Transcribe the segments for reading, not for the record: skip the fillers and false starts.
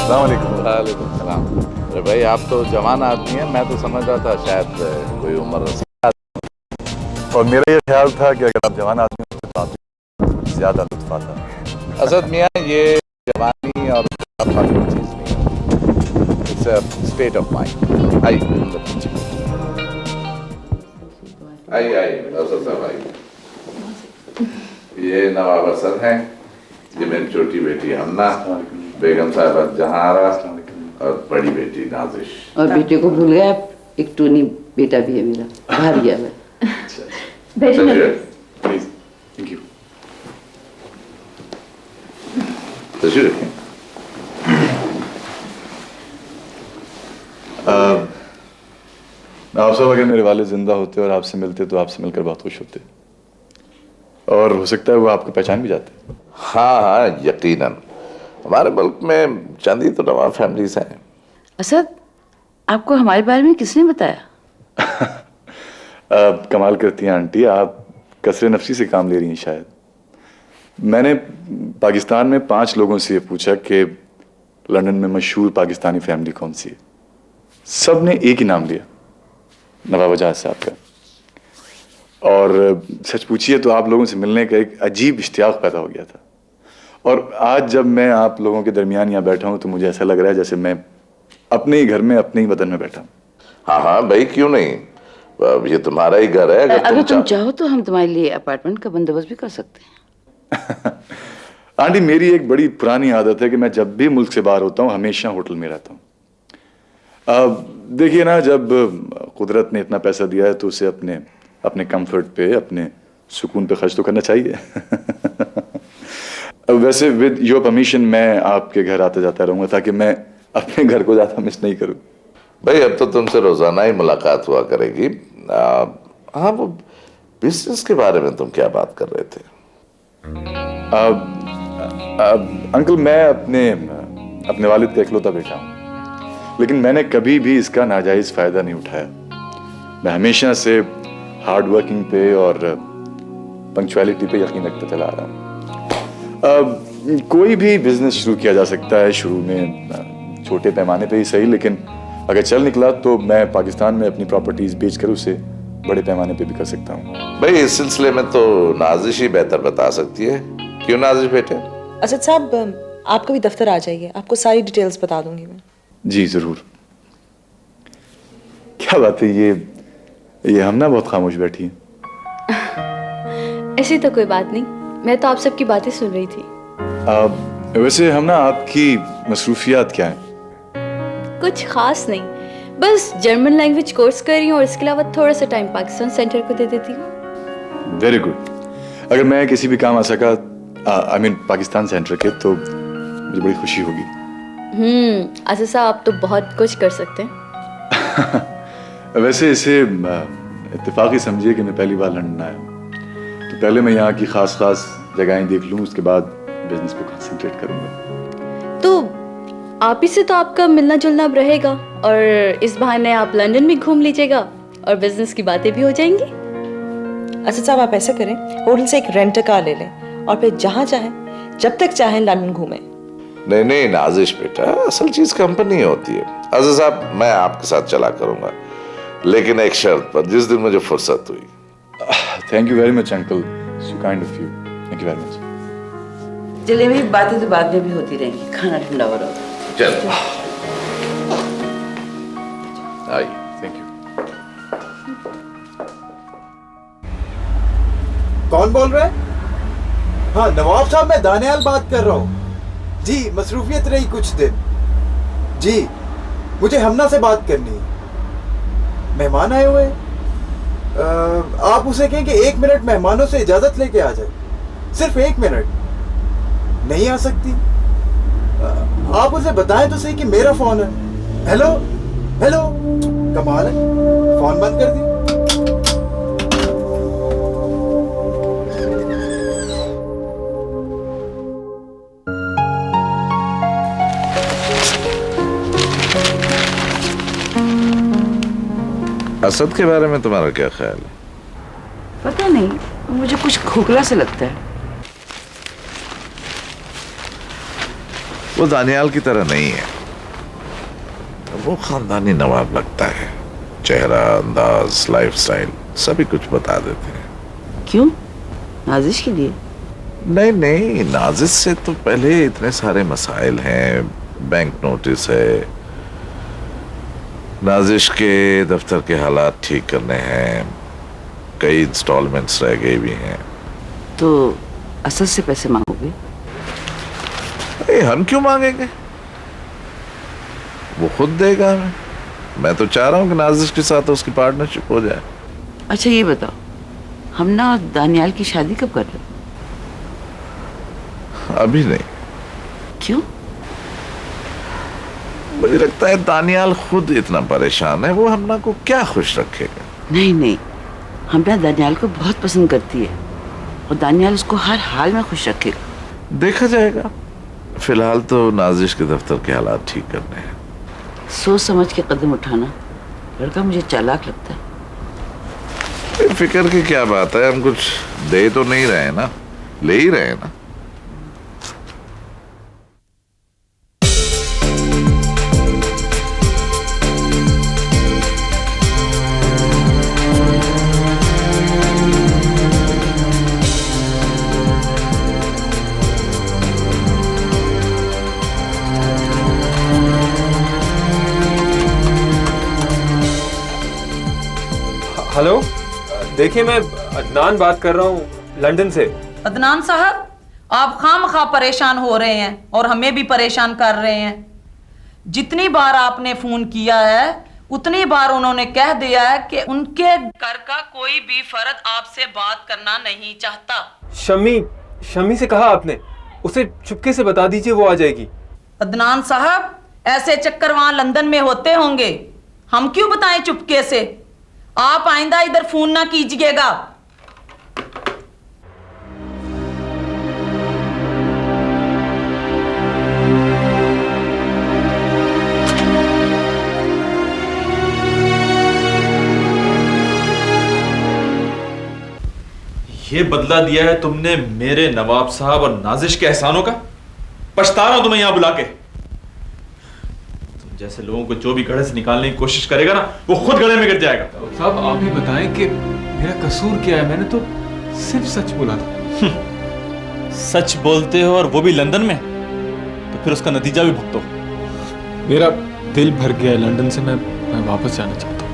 अस्सलाम वालेकुम। वालेकुम सलाम। अरे भाई आप तो जवान आदमी हैं, मैं तो समझ रहा था शायद कोई उम्र। और मेरा ये ख्याल था कि अगर आप जवान आदमी होते तो आप ज़्यादा लुत्फ़ आता। असद मियाँ, ये जवानी और बुढ़ापा कोई चीज़ नहीं है, it's a state of mind. आइए अंदर पहुंचिए। आइए आइए असद साहब आइए। ये नवाब असद हैं, ये मेरी छोटी बेटी हन्ना, बेगम साहिबा जहारा और बड़ी बेटी नाजिश। और बेटे को भूल गए आप, एक टूनी बेटा भी है मेरा, बाहर गया है। चलिए प्लीज, थैंक यू। तशरीफ रखें। आप सब अगर मेरे वालिद जिंदा होते और आपसे मिलते तो आपसे मिलकर बहुत खुश होते, और हो सकता है वो आपको पहचान भी जाते। हाँ हाँ यकीनन, हमारे मुल्क में चंद ही तो नवाब फैमिलीज हैं। असद, आपको हमारे बारे में किसने बताया? कमाल करती हैं आंटी, आप कसरे नफसी से काम ले रही हैं शायद। मैंने पाकिस्तान में 5 लोगों से ये पूछा कि लंदन में मशहूर पाकिस्तानी फैमिली कौन सी है। सब ने एक ही नाम लिया, नवाब वजाहत साहब का। और सच पूछिए तो आप लोगों से मिलने का एक अजीब इश्तियाक पैदा हो गया था। और आज जब मैं आप लोगों के दरमियान यहाँ बैठा हूँ तो मुझे ऐसा लग रहा है जैसे मैं अपने ही घर में, अपने ही वतन में बैठा हूँ। हाँ हाँ भाई, क्यों नहीं, ये तुम्हारा ही घर है। अगर तुम चाहो तो हम तुम्हारे लिए अपार्टमेंट का बंदोबस्त भी कर सकते हैं। आंटी, मेरी एक बड़ी पुरानी आदत है कि मैं जब भी मुल्क से बाहर होता हूँ हमेशा होटल में रहता हूँ। देखिए ना, जब कुदरत ने इतना पैसा दिया है तो उसे अपने अपने कंफर्ट पे, अपने सुकून पे खर्च तो करना चाहिए। वैसे विद योर परमिशन मैं आपके घर आता जाता रहूँगा ताकि मैं अपने घर को ज़्यादा मिस नहीं करूँ। भाई अब तो तुमसे रोजाना ही मुलाकात हुआ करेगी। हाँ, वो बिजनेस के बारे में तुम क्या बात कर रहे थे? अंकल, मैं अपने वालिद का इकलौता बेटा हूँ, लेकिन मैंने कभी भी इसका नाजायज फायदा नहीं उठाया। मैं हमेशा से हार्ड वर्किंग पे और पंक्चुअलिटी पे यकीन रखता चला आ रहा हूँ। कोई भी बिजनेस शुरू किया जा सकता है, शुरू में छोटे पैमाने पे ही सही, लेकिन अगर चल निकला तो मैं पाकिस्तान में अपनी प्रॉपर्टीज बेचकर उसे बड़े पैमाने पे भी कर सकता हूँ। भाई इस सिलसिले में तो नाजिश ही बेहतर बता सकती है। क्यों नाजिश बेटे? असद साहब, आप कभी दफ्तर आ जाइए, आपको सारी डिटेल्स बता दूंगी मैं। जी जरूर। क्या बात है, ये हम ना बहुत खामोश बैठी हैं। ऐसी तो कोई बात नहीं, मैं तो आप सबकी बातें सुन रही थी। वैसे हम ना, आपकी मसरूफियात क्या है? कुछ खास नहीं, बस जर्मन लैंग्वेज कोर्स कर रही हूँ और इसके अलावा थोड़ा सा टाइम पाकिस्तान सेंटर को दे देती हूँ। Very good. अगर मैं किसी भी काम आ सका, आई मीन पाकिस्तान सेंटर के, तो मुझे बड़ी खुशी होगी। असद साहब, आप तो बहुत कुछ कर सकते हैं। वैसे इसे इत्तेफाकी समझिए कि मैं पहली बार लंदन आया हूँ, तो पहले मैं यहाँ की खास जगहें देख लूँ, उसके बाद बिजनेस पे कंसंट्रेट करूँगा। तो आप ही से तो आपका मिलना जुलना अब रहेगा, और इस बहाने आप लंदन भी घूम लीजिएगा और बिजनेस की बातें भी हो जाएंगी। असद साहब, आप ऐसा करें, होटल से एक रेंटर कार ले लें और फिर जहाँ चाहें, जब तक चाहें लंदन घूमें। नहीं नहीं नाजिश बेटा, असल चीज कंपनी होती है। अज़ीज़ साहब, मैं आपके साथ चला करूंगा, लेकिन एक शर्त पर, जिस दिन मुझे फुर्सत हुई। Thank you very much uncle, so kind of you. Thank you very much. चलिए, मेरी बातें तो बाद में भी होती रहेंगी, खाना ठंडा हो रहा होगा। चलो आइए। Thank you. कौन बोल रहा है? हाँ नवाब साहब, मैं दानियाल बात कर रहा हूँ। जी, मसरूफियत रही कुछ दिन। जी, मुझे हमना से बात करनी है। मेहमान आए हुए हैं। आप उसे कहें कि 1 मिनट मेहमानों से इजाजत लेके आ जाए, सिर्फ 1 मिनट। नहीं आ सकती? आप उसे बताएं तो सही कि मेरा फोन है। हेलो हेलो, कमाल है, फोन बंद कर दी। असद के बारे में तुम्हारा क्या ख्याल है? पता नहीं, मुझे कुछ खोखला से लगता है। वो दानियाल की तरह नहीं है। वो खानदानी नवाब लगता है। चेहरा, अंदाज, लाइफस्टाइल सभी कुछ बता देते हैं। क्यों? नाजिश के लिए? नहीं नहीं, नाजिश से तो पहले इतने सारे मसाइल हैं। बैंक नोटिस है, नाजिश के दफ्तर के हालात ठीक करने हैं, कई इंस्टॉलमेंट्स रह गए भी हैं। तो असल से पैसे मांगोगे? अरे हम क्यों मांगेंगे, वो खुद देगा हमें। मैं तो चाह रहा हूँ कि नाजिश के साथ उसकी पार्टनरशिप हो जाए। अच्छा ये बताओ, हम ना दानियाल की शादी कब कर रहे हो? अभी नहीं। क्यों? मुझे लगता है दानियाल खुद इतना परेशान है, वो हमना को क्या खुश रखेगा। नहीं नहीं, हमना दानियाल को बहुत पसंद करती है और दानियाल उसको हर हाल में खुश रखेगा। देखा जाएगा, फिलहाल तो नाजिश के दफ्तर के हालात ठीक करने हैं। सोच समझ के कदम उठाना। लड़का मुझे चालाक लगता है। फिक्र की क्या बात है, हम कुछ दे तो नहीं रहे ना, ले ही रहे ना। हेलो, देखिए मैं अदनान बात कर रहा हूँ लंदन से। अदनान साहब, आप खामखा परेशान हो रहे हैं और हमें भी परेशान कर रहे हैं। जितनी बार आपने फोन किया है उतनी बार उन्होंने कह दिया है कि उनके घर का कोई भी फर्द आपसे बात करना नहीं चाहता। शमी से कहा आपने? उसे चुपके से बता दीजिए, वो आ जाएगी। अदनान साहब, ऐसे चक्कर वहां लंदन में होते होंगे, हम क्यों बताएं चुपके से। आप आइंदा इधर फोन ना कीजिएगा। ये बदला दिया है तुमने मेरे नवाब साहब और नाजिश के एहसानों का। पछता रहा हूं तुम्हें यहां बुला के। तुम जैसे लोगों को जो भी गड़े से निकालने की कोशिश करेगा ना, वो खुद गड़े में गिर जाएगा। साहब आप ही बताएं कि मेरा कसूर क्या है। मैंने तो सिर्फ सच बोला था। सच बोलते हो और वो भी लंदन में, तो फिर उसका नतीजा भी भुगतो। मेरा दिल भर गया है लंदन से। मैं वापस जाना चाहता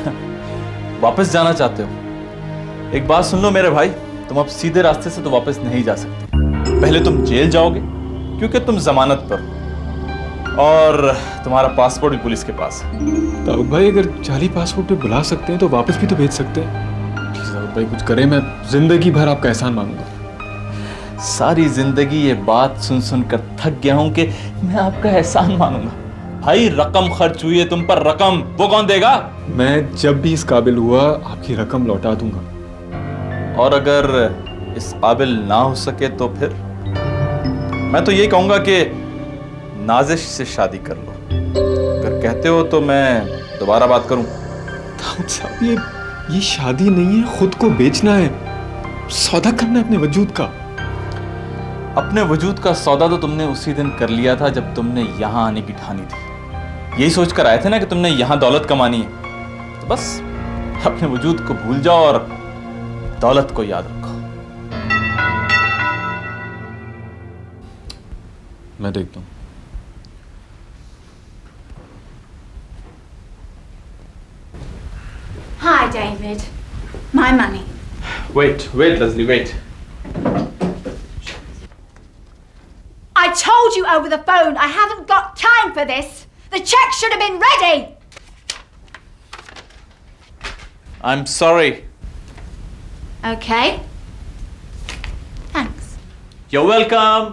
हूँ। वापस जाना चाहते हो? एक बात सुन लो मेरे भाई, तुम अब सीधे रास्ते से तो वापस नहीं जा सकते। पहले तुम जेल जाओगे क्योंकि तुम जमानत पर हो और तुम्हारा पासपोर्ट भी पुलिस के पास है। दाऊद भाई, अगर जाली पासपोर्ट पे बुला सकते हैं तो वापस भी तो भेज सकते हैं। प्लीज दाऊद भाई कुछ करें, मैं जिंदगी भर आपका एहसान मानूंगा। सारी जिंदगी ये बात सुन सुन कर थक गया हूं कि मैं आपका एहसान मानूंगा। भाई रकम खर्च हुई है तुम पर, रकम वो कौन देगा? मैं जब भी इस काबिल हुआ आपकी रकम लौटा दूंगा। और अगर इस काबिल ना हो सके तो फिर मैं तो यही कहूंगा कि नाजिश से शादी कर लो। अगर कहते हो तो मैं दोबारा बात करूं। दाऊद साहब, ये शादी नहीं है, खुद को बेचना है, सौदा करना है अपने वजूद का। अपने वजूद का सौदा तो तुमने उसी दिन कर लिया था जब तुमने यहां आने की ठानी थी। यही सोच कर आए थे ना कि तुमने यहां दौलत कमानी है। तो बस अपने वजूद को भूल जाओ और दौलत को याद रखो। मैं देखता हूं। Hi, David. My money. Wait, Leslie, wait. I told you over the phone I haven't got time for this. The check should have been ready. I'm sorry. Okay. Thanks. You're welcome.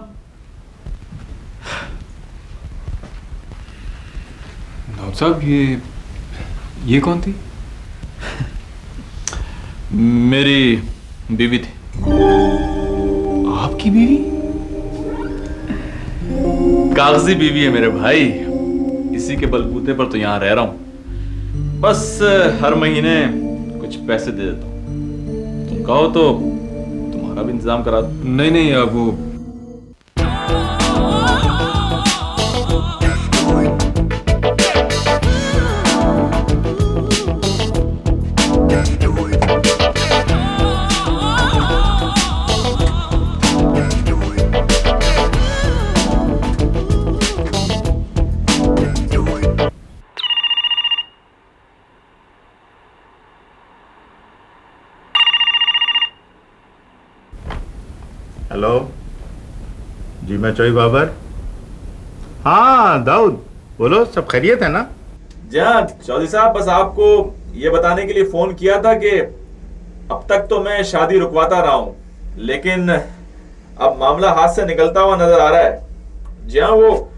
Dawood साहब, ये कौन थी? मेरी बीवी थी। आपकी बीवी? कागजी बीवी है मेरे भाई। इसी के बलबूते पर तो यहाँ रह रहा हूँ। बस हर महीने कुछ पैसे दे देता हूँ। तुम कहो तो तुम्हारा भी इंतजाम करा दूं। नहीं, अब वो हेलो जी, मैं चोई बाबर। हाँ दाऊद, बोलो, सब खैरियत है ना? जी हाँ चौधरी साहब, बस आपको ये बताने के लिए फोन किया था कि अब तक तो मैं शादी रुकवाता रहा हूं, लेकिन अब मामला हाथ से निकलता हुआ नजर आ रहा है। जी हाँ, वो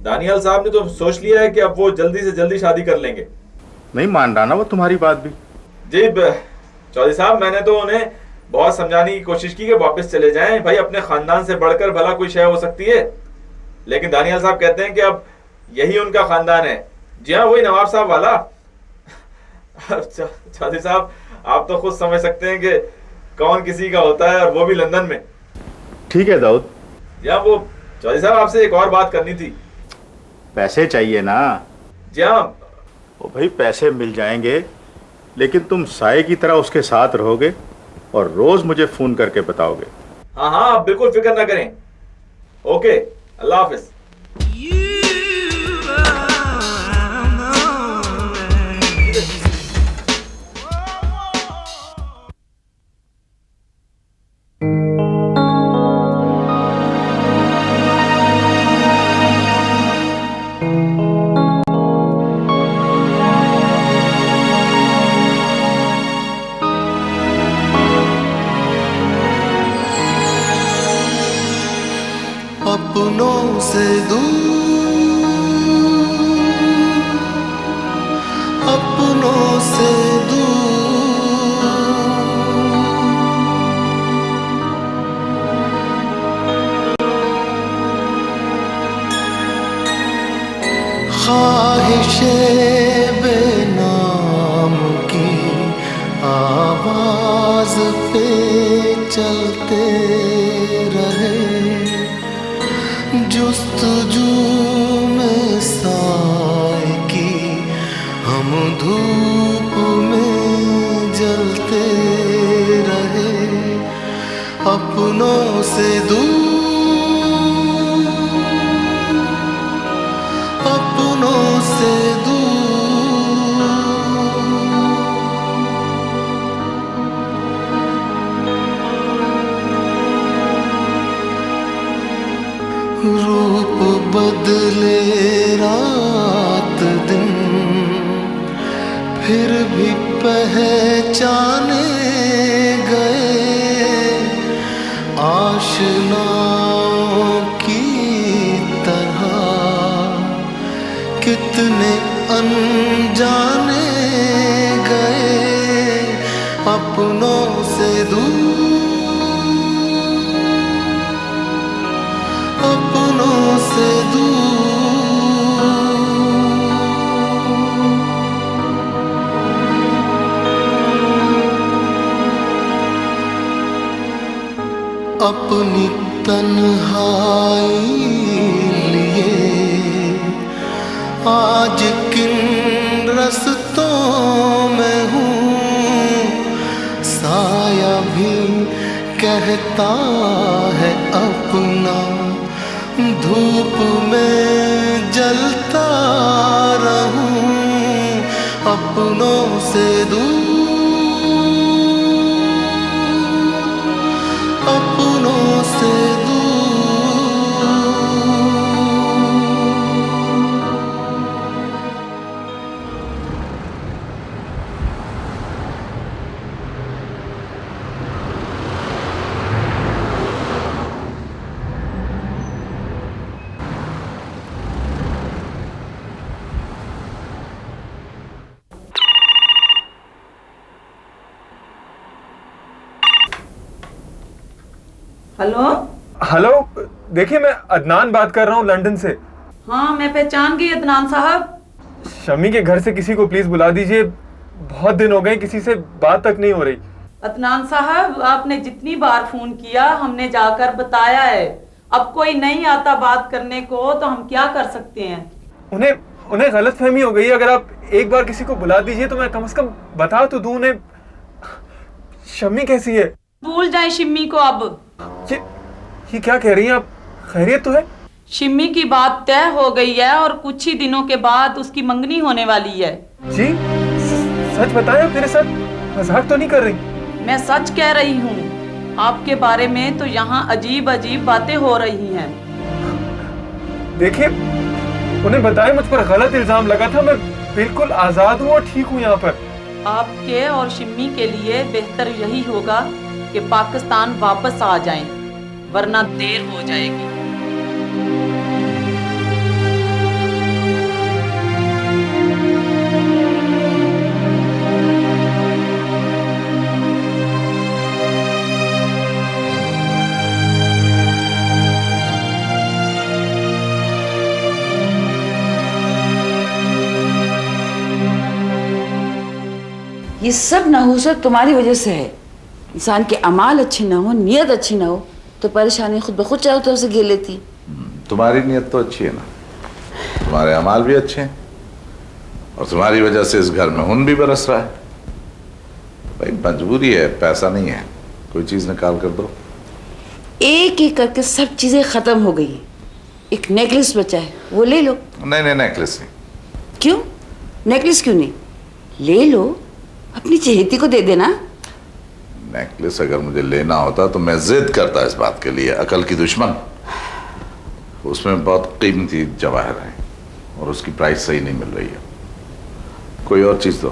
दानियाल साहब ने तो सोच लिया है कि अब वो जल्दी से जल्दी शादी कर लेंगे। नहीं मान रहा ना वो तुम्हारी बात भी। जी चौधरी साहब, मैंने तो उन्हें बहुत समझाने की कोशिश की कि वापस चले जाएं, भाई अपने खानदान से बढ़कर भला कोई शय हो सकती है, लेकिन दानियाल साहब कहते हैं कि अब यही उनका खानदान है। जी हाँ, वही नवाब साहब वाला। चौधरी साहब, आप तो खुद समझ सकते हैं कि कौन किसी का होता है, और वो भी लंदन में। ठीक है दाऊद। जी हाँ, वो चौधरी साहब आपसे एक और बात करनी थी। पैसे चाहिए ना? जी हाँ। ओ भाई, पैसे मिल जाएंगे, लेकिन तुम साए की तरह उसके साथ रहोगे और रोज मुझे फोन करके बताओगे। हाँ हाँ, आप बिल्कुल फिक्र ना करें। ओके, अल्लाह हाफिज। अपनों से दूर, अपनों से दूर, ख्वाहिशे बेनाम की आवाज पे चलते रहे, जुस्तजू में साए की हम धूप में जलते रहे, अपनों से दूर, अपनों से रूप बदले रात दिन, फिर भी पहचाने गए, आशनाओं की तरह कितने अनजाने गए, अपनों से दूर, अपनों से दूर। अपनी तन्हाई लिए आज किन रस्तों में हूँ, साया भी कहता है अपना, धूप में जलता रहूं, अपनों से दूर, अपनों से हेलो। हेलो, देखिए मैं अदनान बात कर रहा हूँ लंदन से। हाँ, मैं पहचान गई अदनान साहब। शमी के घर से किसी को प्लीज बुला दीजिए, बहुत दिन हो गए किसी से बात तक नहीं हो रही। अदनान साहब, आपने जितनी बार फोन किया हमने जाकर बताया है, अब कोई नहीं आता बात करने को तो हम क्या कर सकते हैं। उन्हें गलतफहमी हो गई, अगर आप एक बार किसी को बुला दीजिए तो मैं कम से कम बता तो दूं उन्हें। शम्मी कैसी है? भूल जाएं शिम्मी को अब। ये क्या कह रही हैं आप? खैरियत तो है? शिम्मी की बात तय हो गई है और कुछ ही दिनों के बाद उसकी मंगनी होने वाली है। जी सच बताएं, मेरे साथ मजाक तो नहीं कर रही? मैं सच कह रही हूँ। आपके बारे में तो यहाँ अजीब अजीब बातें हो रही हैं। देखिए, उन्हें बताया मुझ पर गलत इल्जाम लगा था। मैं बिल्कुल आजाद हूँ और ठीक हूँ यहाँ पर। आपके और शिम्मी के लिए बेहतर यही होगा कि पाकिस्तान वापस आ जाएं, वरना देर हो जाएगी। ये सब नहुसत तुम्हारी वजह से है। इंसान के अमाल अच्छे ना हो, नियत अच्छी ना हो, तो परेशानी खुद ब खुद चारों तरफ से घेर लेती। तुम्हारी नीयत तो अच्छी है ना, तुम्हारे अमाल भी अच्छे हैं, और तुम्हारी वजह से इस घर में खून भी बरस रहा है। भाई मजबूरी है, पैसा नहीं है, कोई चीज निकाल कर दो। एक एक करके सब चीजें खत्म हो गई। एक नेकलेस बचा है, वो ले लो। नहीं नहीं, नेकलेस नहीं। क्यों? नेकलेस क्यों नहीं? ले लो, अपनी चहेती को दे देना। नेकलेस अगर मुझे लेना होता तो मैं जिद करता इस बात के लिए। अकल की दुश्मन, उसमें बहुत कीमती जवाहर है और उसकी प्राइस सही नहीं मिल रही है। कोई और चीज दो।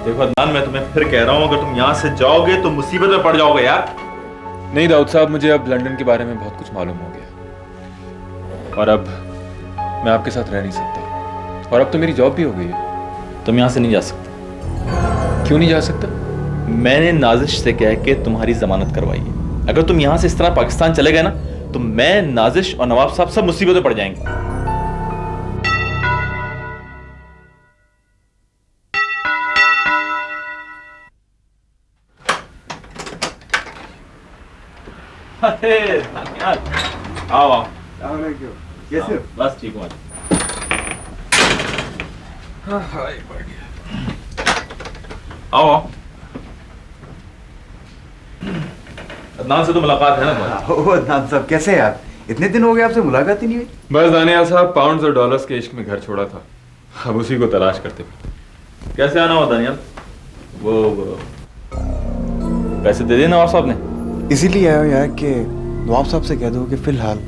देखो अदनान, मैं तुम्हें फिर कह रहा हूँ, अगर तुम यहाँ से जाओगे तो मुसीबत में पड़ जाओगे यार। नहीं दाऊद साहब, मुझे अब लंदन के बारे में बहुत कुछ मालूम हो गया और अब मैं आपके साथ रह नहीं सकता। और अब तो मेरी जॉब भी हो गई है। तुम यहाँ से नहीं जा सकते। क्यों नहीं जा सकता? मैंने नाजिश से कह के तुम्हारी जमानत करवाई है। अगर तुम यहाँ से इस तरह पाकिस्तान चले गए ना, तो मैं, नाजिश और नवाब साहब सब मुसीबत में पड़ जाएंगे। आओ आओ। कैसे? बस ठीक हूँ। आओ आओ। अदनान से तो मुलाकात है ना तुम्हारी? ओ अदनान साहब, कैसे हैं आप? इतने दिन हो गए आपसे मुलाकात ही नहीं हुई। बस दानियाल साहब, पाउंड्स और डॉलर्स के इश्क में घर छोड़ा था, अब उसी को तलाश करते फिर। कैसे आना हुआ दानियाल? वो पैसे दे दिए नवाब साहब ने? इसीलिए आया यार कि नवाब साहब से कह दो कि फिलहाल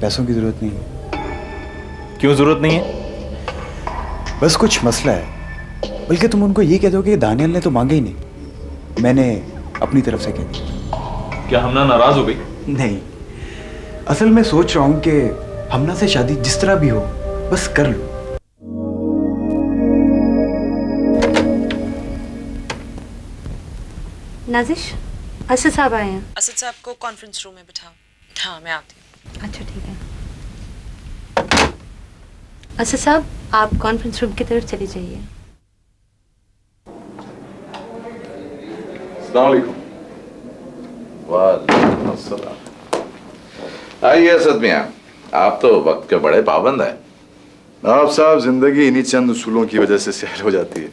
पैसों की जरूरत नहीं है। क्यों जरूरत नहीं है? बस कुछ मसला है। बल्कि तुम उनको ये कह दो कि दानियल ने तो मांगे ही नहीं, मैंने अपनी तरफ से कह दिया। क्या हमना नाराज हो गई? नहीं, असल में सोच रहा हूँ कि हमना से शादी जिस तरह भी हो बस कर लो। नाजिश, असद साहब आए हैं। असद साहब को कॉन्फ्रेंस रूम में बिठाओ। हाँ, मैं आती हूँ। अच्छा ठीक है। असद साहब, आप कॉन्फ्रेंस रूम की तरफ चले जाइए। वालेकुम अस्सलाम। आइए असद मियां, आप तो वक्त के बड़े पाबंद हैं। आप साहब, जिंदगी इन्हीं चंद उसूलों की वजह से सैर हो जाती है।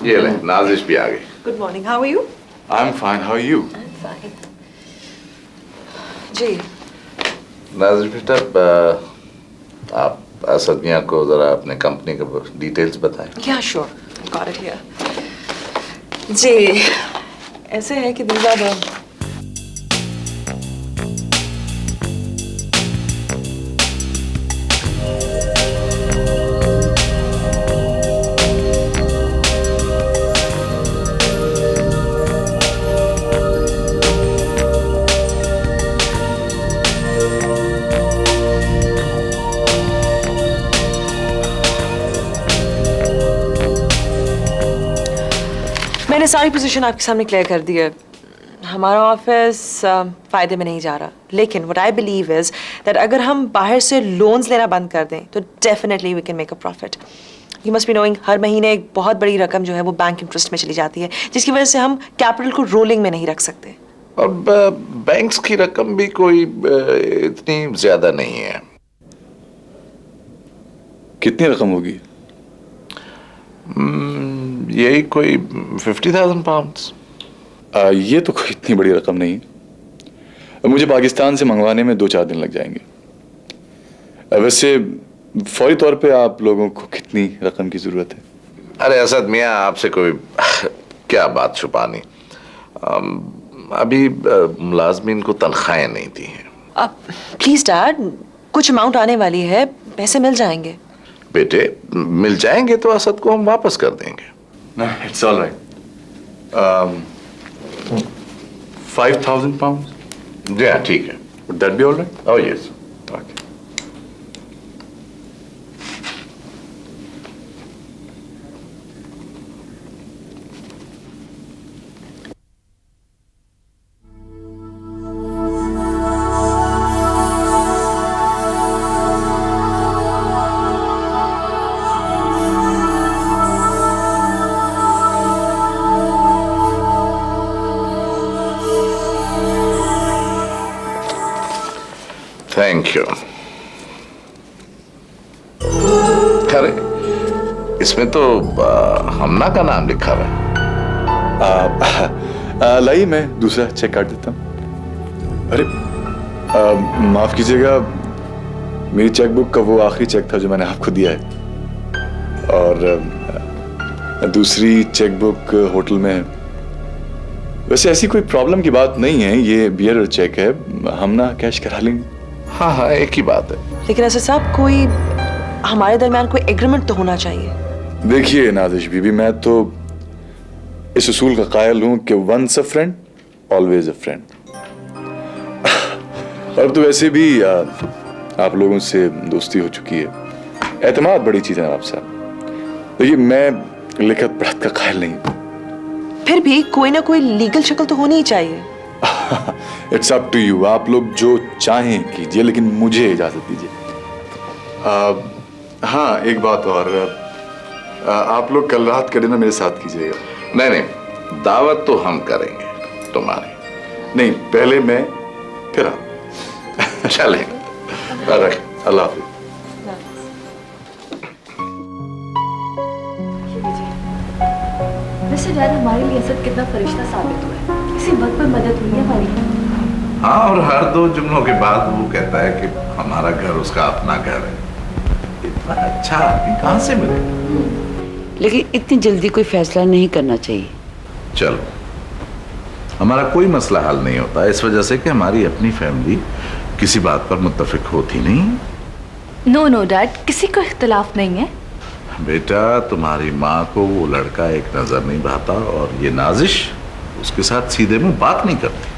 ये ले, नाजिश भी आ गई। Good morning, how are you? I am fine, how are you? जी, नाजिश बेटा, आप असद मियां को जरा अपने कंपनी के डिटेल्स बताएं। या श्योर, गॉट इट हियर। जी, ऐसे है कि दीदा मैंने सारी पोजीशन आपके सामने क्लियर कर दी है। हमारा ऑफिस फ़ायदे में नहीं जा रहा, लेकिन what I believe is that अगर हम बाहर से लोन्स लेना बंद कर दें तो definitely we can make a profit. You must be knowing, हर महीने एक बहुत बड़ी रकम जो है वो बैंक इंटरेस्ट में चली जाती है, जिसकी वजह से हम कैपिटल को रोलिंग में नहीं रख सकते। और बैंक्स की रकम भी कोई इतनी ज्यादा नहीं है। कितनी रकम होगी? यही कोई 50,000 पाउंड्स। ये तो कोई इतनी बड़ी रकम नहीं। मुझे पाकिस्तान से मंगवाने में 2-4 दिन लग जाएंगे। वैसे फौरी तौर पे आप लोगों को कितनी रकम की जरूरत है? अरे असद मियाँ, आपसे कोई क्या बात छुपानी। अभी मुलाजमीन को तनख्वाहें नहीं दी हैं। अब प्लीज डैड, कुछ अमाउंट आने वाली है, पैसे मिल जाएंगे। बेटे, मिल जाएंगे तो असद को हम वापस कर देंगे। It's all right. 5,000 pounds? जी हाँ, ठीक है। Would that be all right? Oh yes. Okay. Thank you. अरे इसमें तो हमना का नाम लिखा हुआ है। लाइए मैं दूसरा चेक काट देता हूँ। अरे माफ कीजिएगा, मेरी चेकबुक का वो आखिरी चेक था जो मैंने आपको दिया है, और दूसरी चेकबुक होटल में है। वैसे ऐसी कोई प्रॉब्लम की बात नहीं है, ये बियरर चेक है, हम ना कैश करा लेंगे। हाँ हाँ, एक ही बात है। लेकिन ऐसे साहब, कोई हमारे दरमियान कोई एग्रीमेंट तो होना चाहिए। देखिए नाजिश बीबी, मैं तो इस उसूल का कायल हूं कि once a friend always a friend. और तो वैसे भी आप लोगों से दोस्ती हो चुकी है, एतमाद बड़ी चीज है नवाब साहब। देखिए, मैं लिखत पढ़त का कायल नहीं। फिर भी कोई ना कोई लीगल शक्ल तो होनी ही चाहिए। इट्स अप टू यू, आप लोग जो चाहें कीजिए, लेकिन मुझे इजाजत दीजिए। हाँ, एक बात और, आप लोग कल रात का डिनर मेरे साथ कीजिएगा। नहीं नहीं, दावत तो हम करेंगे तुम्हारी। नहीं, पहले मैं फिर आप। चलें। अल्लाह हाफिज। वैसे डैड, हमारे लिए असद कितना फरिश्ता साबित हुआ है, इसी वक्त पर मदद हुई है हमारी। हाँ, और हर दो जुमलों के बाद वो कहता है कि हमारा घर उसका अपना घर है। इतना अच्छा आदमी कहाँ से मिलेगा? लेकिन इतनी जल्दी कोई फैसला नहीं करना चाहिए। चलो, हमारा कोई मसला हल नहीं होता इस वजह से कि हमारी अपनी फैमिली किसी बात पर मुत्तफिक होती नहीं। नो नो डैड, किसी को इख्तलाफ नहीं है। बेटा, तुम्हारी माँ को वो लड़का एक नजर नहीं भाता, और ये नाजिश उसके साथ सीधे मुंह बात नहीं करती।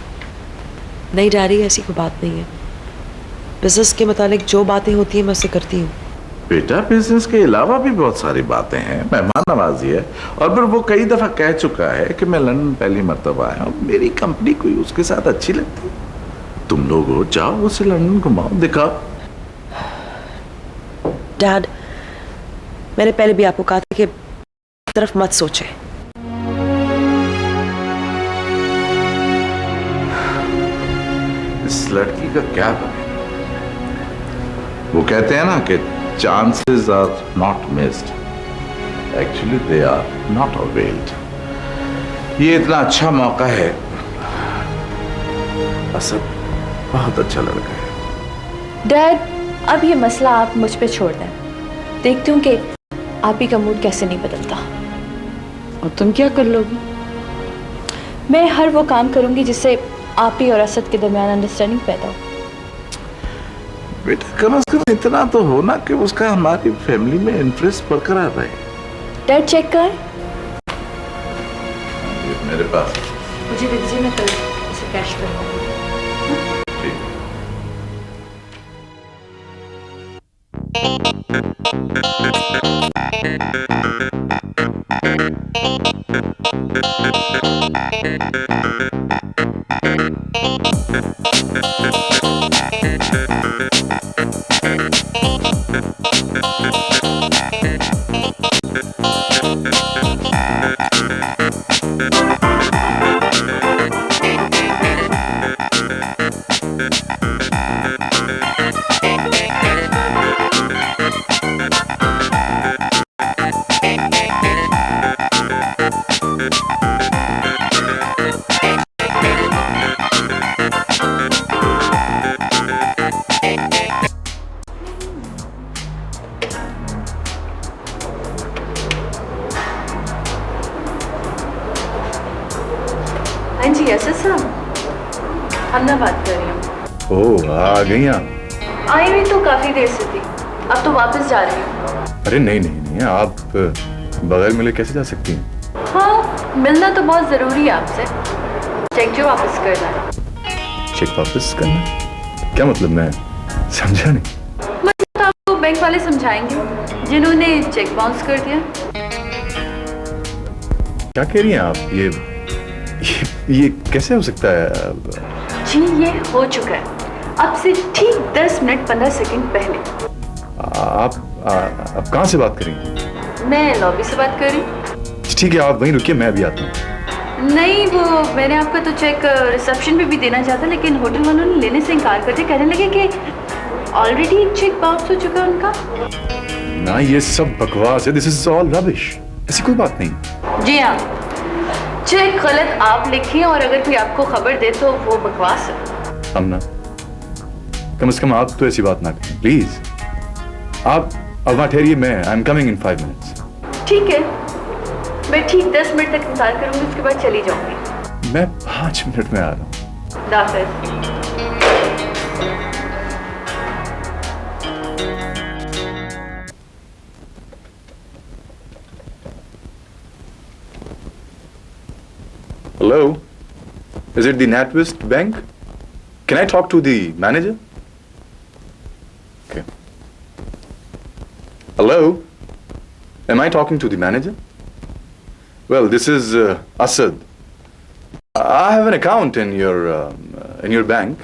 नहीं डैडी, ऐसी कोई बात नहीं है। बिजनेस के मुतालिक जो बातें होती हैं मैं उससे करती हूँ। बेटा, बिजनेस के अलावा भी बहुत सारी बातें हैं, मेहमान नवाजी है, और फिर वो कई दफा कह चुका है कि मैं लंदन पहली मर्तबा आया हूँ, मेरी कंपनी कोई उसके साथ अच्छी लगती। तुम लोग हो, जाओ उसे लंदन घुमाओ, दिखाओ। डैड, मैंने पहले भी आपको कहा था कि तरफ मत सोचे। इस लड़की का क्या बने? वो कहते हैं ना कि chances are not missed, actually they are not availed. ये इतना अच्छा मौका है। असद बहुत अच्छा लड़का है। डैड, अब ये मसला आप मुझ पे छोड़ दें, देखती हूँ कि आप ही का मूड कैसे नहीं बदलता। और तुम क्या कर लोगी? मैं हर वो काम करूँगी जिससे आप ही और असद के दरमियान अंडरस्टैंडिंग पैदा हो। बेटा, कम से कम इतना तो हो ना कि उसका हमारी फैमिली में इंटरेस्ट बरकरार रहे। डैड, चेक कर। ये मेरे पास। मुझे दे दीजिए, मैं कल इसे कैश करूँगी। ठीक। हाँ जी असद साहब, अन्ना बात कर रही हूँ। ओह, आ गई आप? आई हुई तो काफ़ी देर से थी, अब तो वापस जा रही हूँ। अरे नहीं नहीं नहीं, आप बगैर मिले कैसे जा सकती हैं? हाँ, मिलना तो बहुत ज़रूरी है आपसे। चेक जो वापस करना है। चेक वापस करना? क्या मतलब, मैं समझा नहीं। मतलब तो आपको बैंक वाले समझाएंगे जिन्होंने चेक बाउंस कर दिया। क्या कह रही हैं आप? ये कैसे हो सकता है? जी ये हो चुका है, अब से ठीक 10 मिनट 15 सेकंड पहले। आप कहाँ से बात कर रही हैं? मैं लॉबी से बात कर रही हूँ। ठीक है, आप वहीं रुकिए, मैं अभी आता हूँ। नहीं, वो मैंने आपका तो चेक रिसेप्शन पे भी देना चाहता, लेकिन होटल वालों ने लेने से इनकार कर दिया। कहने लगे कि ऑलरेडी चेक बाउंस हो चुका है उनका। ना, ये सब बकवास है। This is all rubbish. ऐसी कोई बात नहीं। जी हाँ, चेक गलत आप लिखिए और अगर कोई आपको खबर दे तो वो बकवास है। अमना, कम से कम आप तो ऐसी बात ना करें प्लीज। आप अब वहाँ ठहरिए, मैं I am coming in 5 minutes. ठीक है, मैं ठीक 10 मिनट तक इंतजार करूंगी, उसके बाद चली जाऊंगी। मैं 5 मिनट में आ रहा हूँ। दाफिज। Hello, is it the NatWest Bank? Can I talk to the manager? Okay. Hello, am I talking to the manager? Well, this is Asad. I have an account in your bank.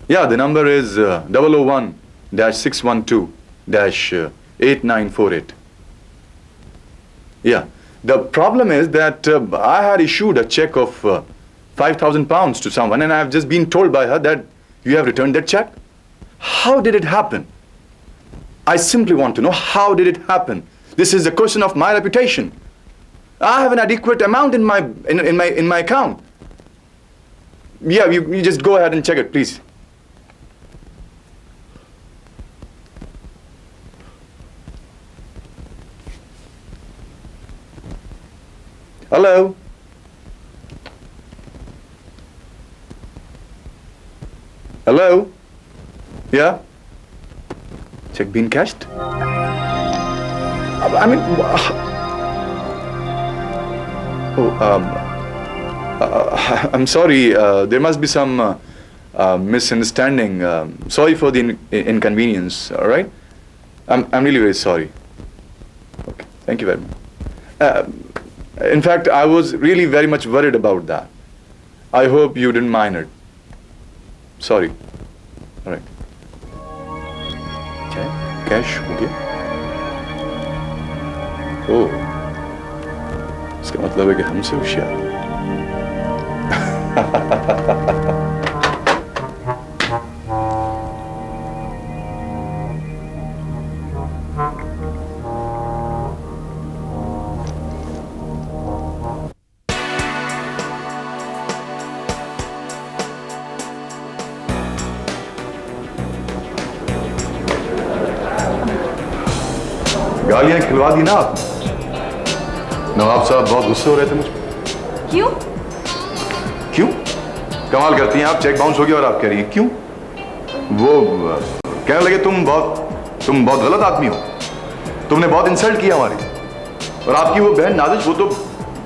Yeah, the number is 001-612-8948. Yeah. The problem is that I had issued a check of 5,000 pounds to someone, and I have just been told by her that you have returned that check. How did it happen? I simply want to know, how did it happen? This is a question of my reputation. I have an adequate amount in my account. Yeah, you just go ahead and check it, please. Hello? Hello? Yeah? Check been cashed? I mean, I'm sorry, there must be some misunderstanding. Sorry for the inconvenience, all right? I'm really very sorry. Okay, thank you very much. In fact, I was really very much worried about that. I hope you didn't mind it. Sorry. All right. Okay. Cash हो गया? ओह, इसका मतलब है कि हमसे होशियार। गालियां खिलवा दी ना आप। नवाब साहब बहुत गुस्से हो रहे थे मुझ पर। क्यों? क्यों? कमाल करती हैं आप, चेक बाउंस हो गया और आप कह रही हैं क्यों? वो कहने लगे तुम बहुत गलत आदमी हो, तुमने बहुत इंसल्ट किया हमारी। और आपकी वो बहन नादिश, वो तो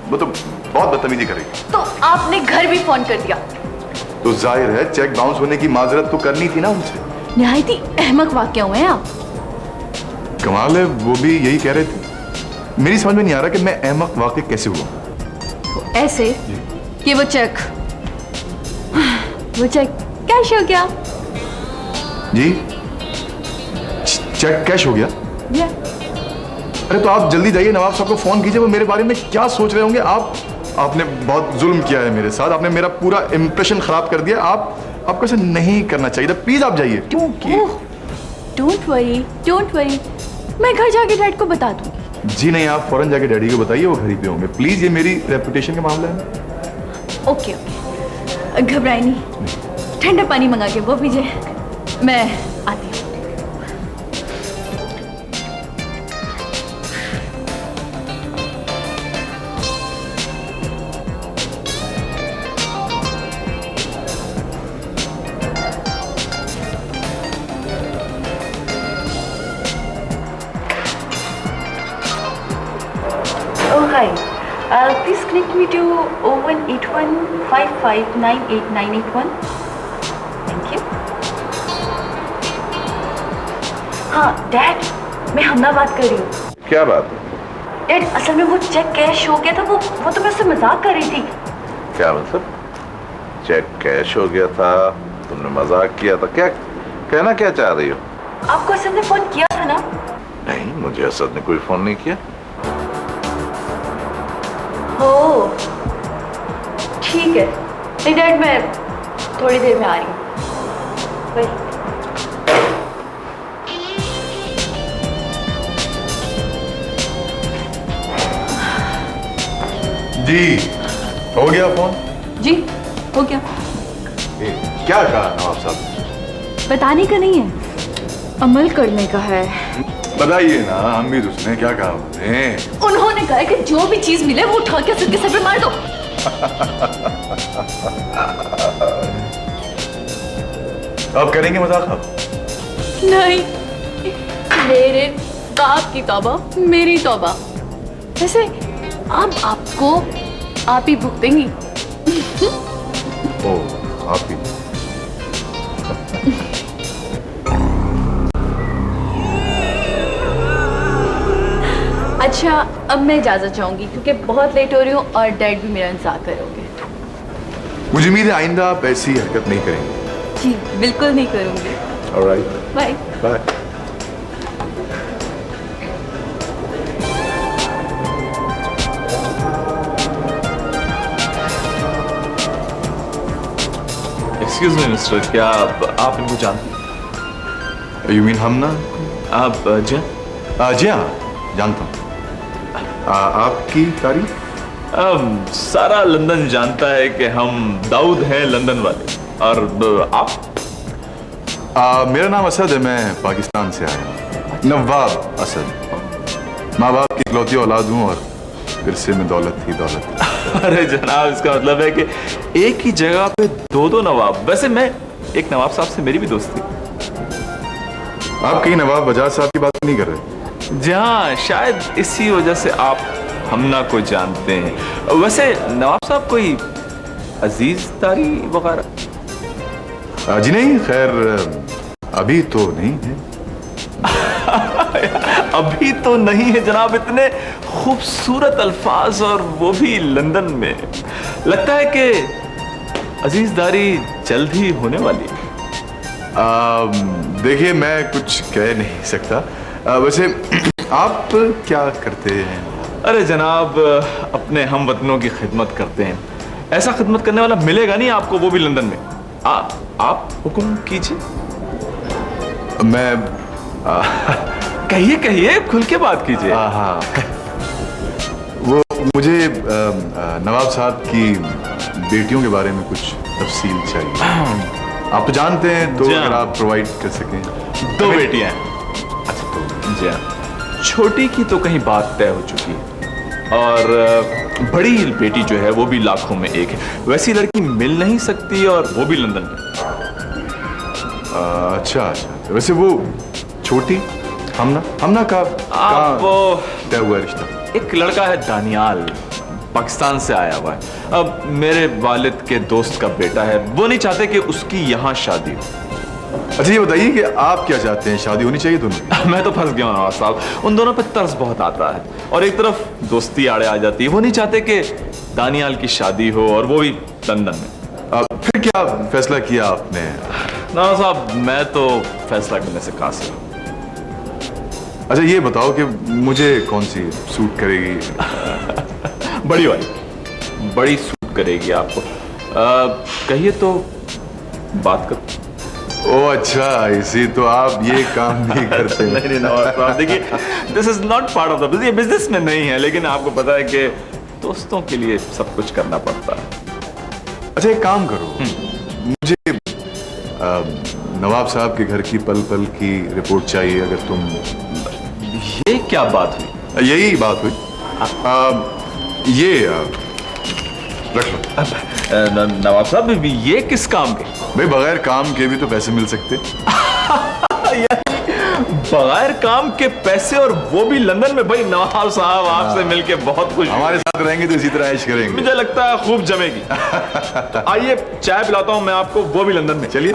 बहुत बदतमीजी कर रही है। तो आपने घर भी फोन कर दिया? तो जाहिर है चेक बाउंस होने की माजरत तो करनी थी ना उनसे। निहायत ही अहमक वाकया हुए हैं आप। कमाल है, वो भी यही कह रहे थे। मेरी समझ में नहीं आ रहा कि मैं अहमक वाकई कैसे हुआ। ऐसे कि वो चेक कैश हो गया। जी, चेक कैश हो गया? अरे तो आप जल्दी जाइए, नवाब साहब को फोन कीजिए, वो मेरे बारे में क्या सोच रहे होंगे। आपने बहुत जुल्म किया है मेरे साथ, आपने मेरा पूरा इंप्रेशन खराब कर दिया। आपको ऐसा नहीं करना चाहिए था, प्लीज आप जाइए। डोंट वरी, मैं घर जाके डैड को बता दूंगी। जी नहीं, आप फौरन जाके डैडी को बताइए, वो घर ही पे होंगे। प्लीज, ये मेरी रेपुटेशन का मामला है। ओके, घबराए नहीं, ठंडा पानी मंगा के वो पीजिए, मैं आती हूँ। Oh, hi. Please connect me to 01815598981. Thank you. हाँ, डैड, मैं हमना बात कर रही हूँ। क्या बात? डैड, असल में वो चेक कैश हो गया था, वो तो मैं उससे मजाक कर रही थी। क्या मतलब? चेक कैश हो गया था, तुमने मजाक किया था, क्या कहना क्या चाह रही हो? आपको असद ने फोन किया था ना? नहीं, मुझे असद ने कोई फोन नहीं किया। हो, ठीक है। नहीं डैड, मैं थोड़ी देर में आ रही हूँ। बाय। जी, हो गया फोन? जी, हो गया। क्या कहा नवाब साहब? बताने का नहीं है, अमल करने का है। बताइए ना, हम भी तो सुने क्या कहा उन्होंने। उन्होंने कहा कि जो भी चीज मिले वो उठा के असद के सर पे मार दो। अब करेंगे मजाक आप? नहीं, मेरे बाप की तौबा मेरी तौबा। वैसे अब आपको आप ही भुगतेंगी। ओ, आप ही। अच्छा, अब मैं इजाजत चाहूंगी क्योंकि बहुत लेट हो रही हूँ और डैड भी मेरा इंतजार करोगे। मुझे उम्मीद है आइंदा आप ऐसी हरकत नहीं करेंगे। जी बिल्कुल नहीं करूंगी। Alright, bye bye. Excuse me mister, क्या आप इनको जानते हैं? यू मीन हम ना? आप जी जी हाँ, जानता हूँ। आपकी तारीफ? सारा लंदन जानता है कि हम दाऊद हैं लंदन वाले। और आप? मेरा नाम असद है, मैं पाकिस्तान से आया हूँ। नवाब असद। माँ बाप की इकलौती औलाद हूँ और फिर से में दौलत ही दौलत। अरे जनाब, इसका मतलब है कि एक ही जगह पे दो नवाब। वैसे मैं एक नवाब साहब से मेरी भी दोस्ती। आप कहीं नवाब बजाज साहब की बात नहीं कर रहे? जी हाँ, शायद इसी वजह से आप हमना को जानते हैं। वैसे नवाब साहब कोई अजीज दारी वगैरह? जी नहीं, खैर अभी तो नहीं है। अभी तो नहीं है जनाब। इतने खूबसूरत अल्फाज और वो भी लंदन में। लगता है कि अजीजदारी जल्द ही होने वाली है। देखिए, मैं कुछ कह नहीं सकता। वैसे आप क्या करते हैं? अरे जनाब, अपने हम वतनों की खिदमत करते हैं। ऐसा खिदमत करने वाला मिलेगा नहीं आपको, वो भी लंदन में। आप हुक्म कीजिए। मैं कहिए, खुल के बात कीजिए। हाँ, वो मुझे नवाब साहब की बेटियों के बारे में कुछ तफसील चाहिए। आप तो जानते हैं, तो अगर आप प्रोवाइड कर सकें। 2 बेटियां हैं। अच्छा, तो जी हाँ, छोटी की तो कहीं बात तय हो चुकी है और बड़ी बेटी जो है वो भी लाखों में एक है। वैसी लड़की मिल नहीं सकती और वो भी लंदन में। अच्छा, वैसे वो छोटी हमना का तय हुआ रिश्ता? एक लड़का है दानियाल, पाकिस्तान से आया हुआ है। अब मेरे वालिद के दोस्त का बेटा है, वो नहीं चाहते कि उसकी यहाँ शादी हो। अच्छा, ये बताइए कि आप क्या चाहते हैं? शादी होनी चाहिए दोनों की? मैं तो फंस गया हूँ नवाब साहब, उन दोनों पे तरस बहुत आता है और एक तरफ दोस्ती आड़े आ जाती है। वो नहीं चाहते कि दानियाल की शादी हो और वो भी लंदन में। फिर क्या फैसला किया आपने? नवाब साहब, मैं तो फैसला करने से कासिर हूँ। अच्छा, ये बताओ कि मुझे कौन सी सूट करेगी? बड़ी वाली, बड़ी सूट करेगी आपको। कहिए तो बात कर। ओ अच्छा, इसी तो आप ये काम नहीं करते? नहीं नवाब साहब, देखिए, this is not part of the business. ये बिजनेस में नहीं है, लेकिन आपको पता है कि दोस्तों के लिए सब कुछ करना पड़ता है। अच्छा, एक काम करो, मुझे नवाब साहब के घर की पल पल की रिपोर्ट चाहिए। अगर तुम ये क्या बात हुई? यही बात हुई। ये रख लो। नवाब साहब, ये किस काम के? भाई, बगैर काम के भी तो पैसे मिल सकते। बगैर काम के पैसे, और वो भी लंदन में। भाई नवाब साहब, आपसे मिलके बहुत खुश। हमारे साथ रहेंगे तो इसी तरह ऐश करेंगे। मुझे लगता है खूब जमेगी। तो आइए चाय पिलाता हूं मैं आपको, वो भी लंदन में। चलिए।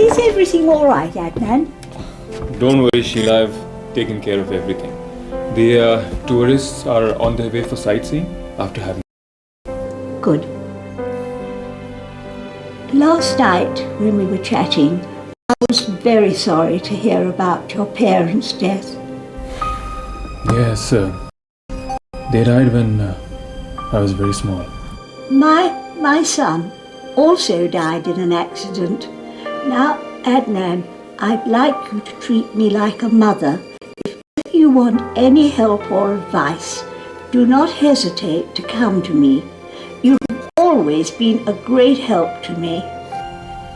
Is everything all right, Adnan? Don't worry, Sheila. I've taken care of everything. The tourists are on their way for sightseeing after having. Good. Last night, when we were chatting, I was very sorry to hear about your parents' death. Yes, they died when I was very small. My son also died in an accident. Now, Adnan, I'd like you to treat me like a mother. If you want any help or advice, do not hesitate to come to me. You've always been a great help to me.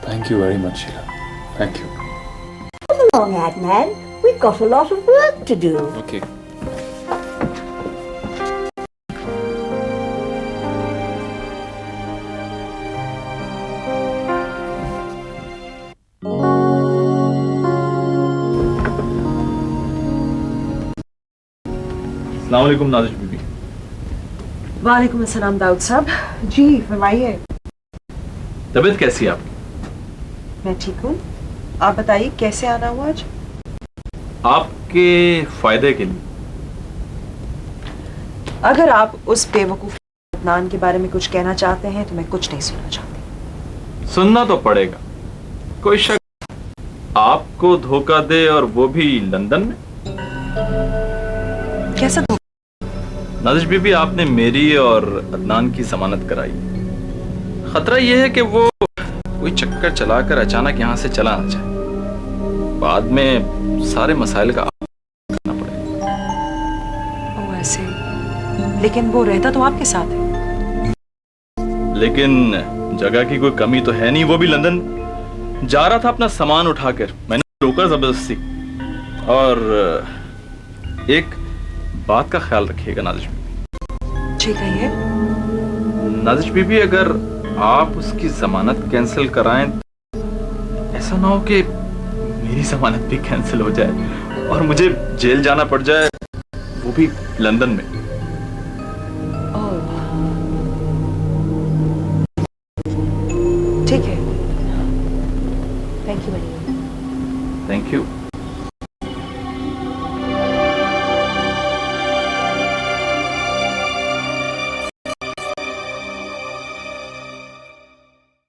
Thank you very much, Sheila. Thank you. Come along, Adnan. We've got a lot of work to do. Okay. अस्सलाम वालेकुम नाजिश बीबी। वालेकुम अस्सलाम दाऊद साहब। जी फरमाइए। तबीयत कैसी है आपकी? मैं ठीक हूँ, आप बताइए कैसे आना हुआ आज? आपके फायदे के लिए। अगर आप उस बेवकूफ अदनान के बारे में कुछ कहना चाहते हैं तो मैं कुछ नहीं सुनना चाहती। सुनना तो पड़ेगा। कोई शक आपको धोखा दे, और वो भी लंदन में? कैसा धोखा? नाजिश बीबी, आपने मेरी और अदनान की जमानत कराई। खतरा यह है कि वो कोई चक्कर चलाकर अचानक यहाँ से चला ना जाए। बाद में सारे मसाइल का करना पड़ेगा। ओ ऐसे? लेकिन वो रहता तो आपके साथ है। लेकिन जगह की कोई कमी तो है नहीं। वो भी लंदन जा रहा था अपना सामान उठाकर, मैंने रोका जबरदस्ती। और एक बात का ख्याल रखिएगा नाजिश बीबी। जी कहिए। नाजिश बीबी, अगर आप उसकी जमानत कैंसिल कराएं, ऐसा ना हो कि मेरी जमानत भी कैंसिल हो जाए और मुझे जेल जाना पड़ जाए, वो भी लंदन में।